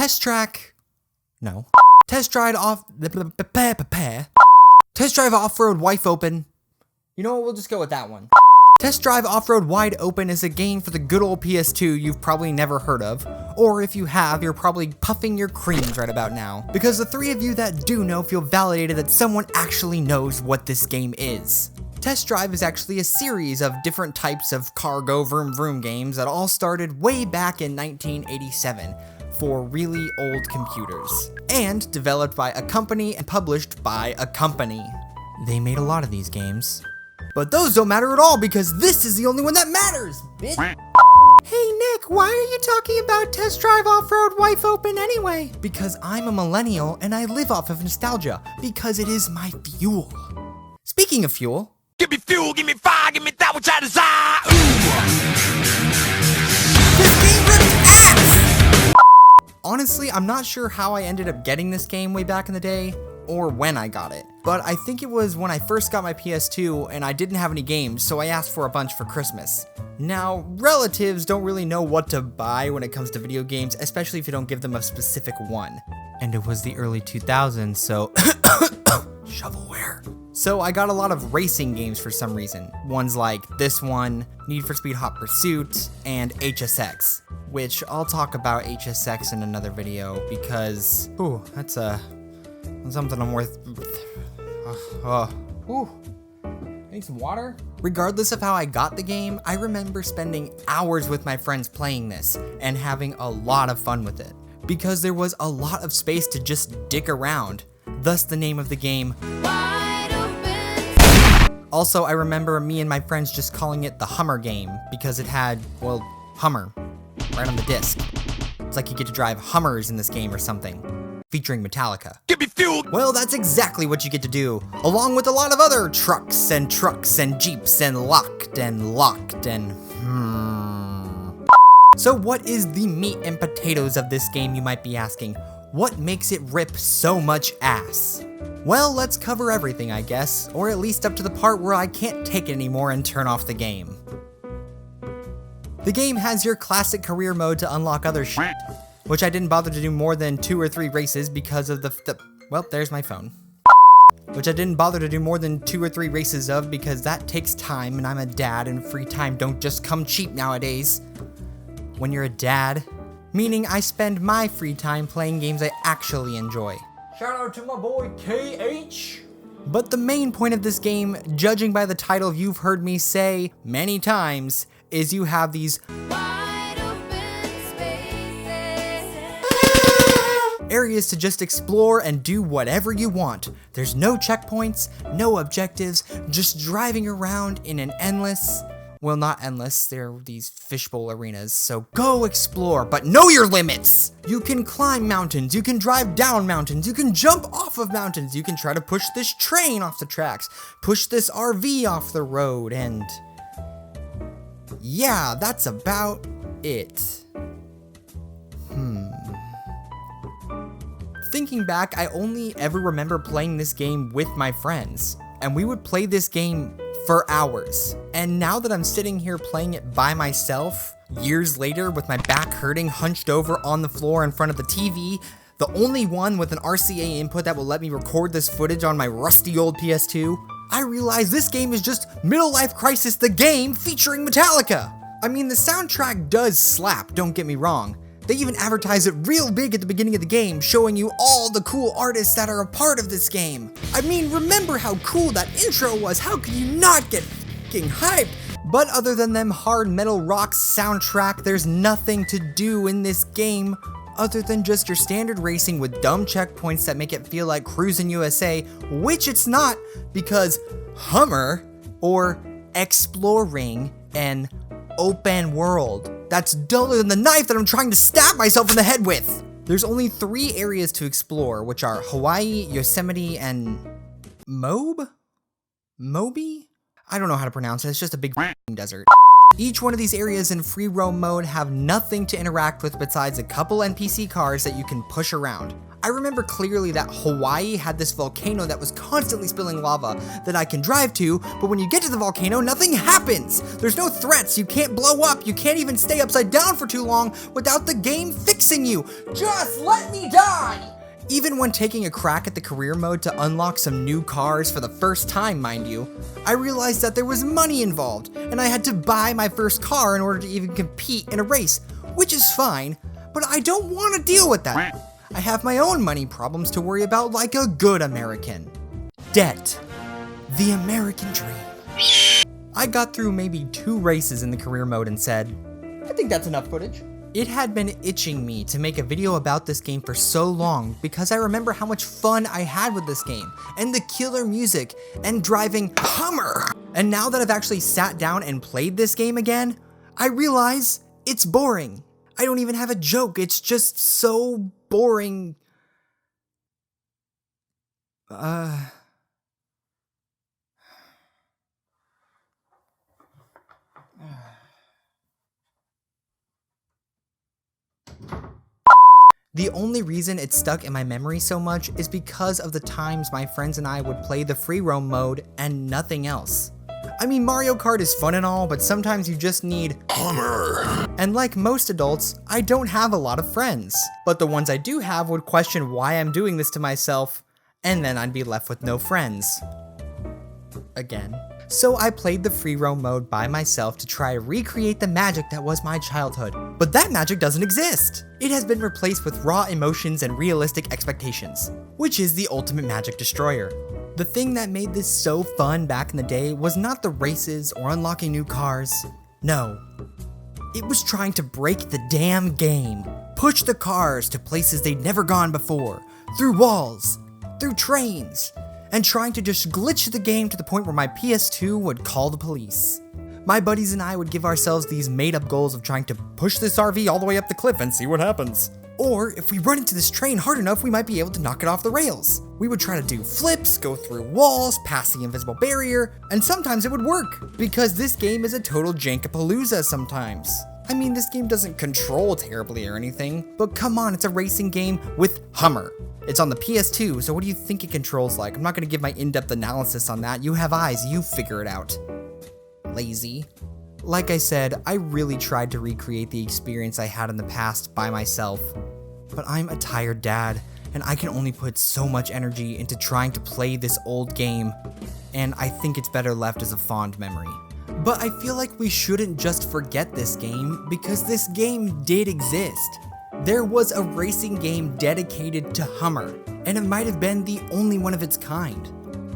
Test drive off-road wife open. You know what, we'll just go with that one. Test Drive Off-Road Wide Open is a game for the good old PS2 you've probably never heard of, or if you have, you're probably puffing your creams right about now, because the three of you that do know feel validated that someone actually knows what this game is. Test Drive is actually a series of different types of cargo vroom vroom games that all started way back in 1987 for really old computers, and developed by a company and published by a company. They made a lot of these games. But those don't matter at all because this is the only one that matters, bitch! Hey Nick, why are you talking about Test Drive Off-Road Wife Open anyway? Because I'm a millennial and I live off of nostalgia, because it is my fuel. Speaking of fuel... Give me fuel, give me fire, give me that which I desire! This game rips ass! Honestly, I'm not sure how I ended up getting this game way back in the day, or when I got it. But I think it was when I first got my PS2 and I didn't have any games, so I asked for a bunch for Christmas. Now, relatives don't really know what to buy when it comes to video games, especially if you don't give them a specific one. And it was the early 2000s, so shovelware. So I got a lot of racing games for some reason. Ones like this one, Need for Speed Hot Pursuit, and HSX. Which I'll talk about HSX in another video because, that's something I'm worth. I need some water. Regardless of how I got the game, I remember spending hours with my friends playing this and having a lot of fun with it because there was a lot of space to just dick around, thus the name of the game. Also, I remember me and my friends just calling it the Hummer game because it had, well, Hummer right on the disc. It's like you get to drive Hummers in this game or something. Featuring Metallica. Give me fuel! Well, that's exactly what you get to do, along with a lot of other trucks and Jeeps and locked and So what is the meat and potatoes of this game, you might be asking? What makes it rip so much ass? Well, let's cover everything, I guess, or at least up to the part where I can't take it anymore and turn off the game. The game has your classic career mode to unlock other shit, which I didn't bother to do more than 2 or 3 races because of well, there's my phone. Which I didn't bother to do more than 2 or 3 races of because that takes time and I'm a dad and free time don't just come cheap nowadays. When you're a dad, meaning I spend my free time playing games I actually enjoy. Shout out to my boy KH! But the main point of this game, judging by the title you've heard me say many times, is you have these areas to just explore and do whatever you want. There's no checkpoints, no objectives, just driving around in an endless, well, not endless, there are these fishbowl arenas, so go explore, but know your limits! You can climb mountains, you can drive down mountains, you can jump off of mountains, you can try to push this train off the tracks, push this RV off the road, and yeah, that's about it. Thinking back, I only ever remember playing this game with my friends, and we would play this game for hours. And now that I'm sitting here playing it by myself, years later with my back hurting, hunched over on the floor in front of the TV, the only one with an RCA input that will let me record this footage on my rusty old PS2, I realize this game is just Middle Life Crisis the game featuring Metallica. I mean, the soundtrack does slap, don't get me wrong. They even advertise it real big at the beginning of the game, showing you all the cool artists that are a part of this game. I mean, remember how cool that intro was? How could you not get f***ing hyped? But other than them hard metal rock soundtrack, there's nothing to do in this game other than just your standard racing with dumb checkpoints that make it feel like Cruisin' USA, which it's not, because Hummer, or exploring an open world, that's duller than the knife that I'm trying to stab myself in the head with. There's only 3 areas to explore, which are Hawaii, Yosemite, and Moby? I don't know how to pronounce it, it's just a big desert. Each one of these areas in free roam mode have nothing to interact with besides a couple NPC cars that you can push around. I remember clearly that Hawaii had this volcano that was constantly spilling lava that I can drive to, but when you get to the volcano, nothing happens. There's no threats, you can't blow up, you can't even stay upside down for too long without the game fixing you. Just let me die! Even when taking a crack at the career mode to unlock some new cars for the first time, mind you, I realized that there was money involved, and I had to buy my first car in order to even compete in a race, which is fine, but I don't want to deal with that. I have my own money problems to worry about like a good American. Debt. The American dream. I got through maybe 2 races in the career mode and said, I think that's enough footage. It had been itching me to make a video about this game for so long because I remember how much fun I had with this game, and the killer music, and driving HUMMER. And now that I've actually sat down and played this game again, I realize it's boring. I don't even have a joke, it's just so boring. The only reason it stuck in my memory so much is because of the times my friends and I would play the free roam mode and nothing else. I mean, Mario Kart is fun and all, but sometimes you just need HUMMER. And like most adults, I don't have a lot of friends. But the ones I do have would question why I'm doing this to myself, and then I'd be left with no friends. Again. So I played the free roam mode by myself to try to recreate the magic that was my childhood. But that magic doesn't exist. It has been replaced with raw emotions and realistic expectations, which is the ultimate magic destroyer. The thing that made this so fun back in the day was not the races or unlocking new cars. No. It was trying to break the damn game. Push the cars to places they'd never gone before, through walls, through trains, and trying to just glitch the game to the point where my PS2 would call the police. My buddies and I would give ourselves these made-up goals of trying to push this RV all the way up the cliff and see what happens. Or, if we run into this train hard enough, we might be able to knock it off the rails. We would try to do flips, go through walls, pass the invisible barrier, and sometimes it would work, because this game is a total jankapalooza sometimes. I mean, this game doesn't control terribly or anything, but come on, it's a racing game with HUMMER. It's on the PS2, so what do you think it controls like? I'm not gonna give my in-depth analysis on that. You have eyes, you figure it out. Lazy. Like I said, I really tried to recreate the experience I had in the past by myself. But I'm a tired dad, and I can only put so much energy into trying to play this old game, and I think it's better left as a fond memory. But I feel like we shouldn't just forget this game, because this game did exist. There was a racing game dedicated to HUMMER, and it might have been the only one of its kind.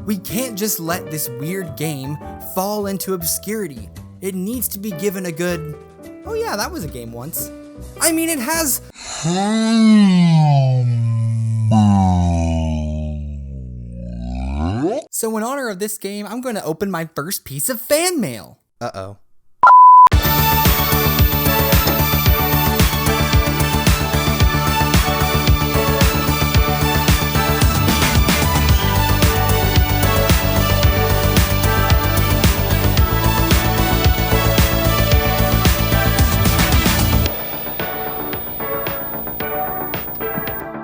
We can't just let this weird game fall into obscurity. It needs to be given a good, oh yeah, that was a game once. I mean, it has So in honor of this game, I'm going to open my first piece of fan mail. Uh-oh.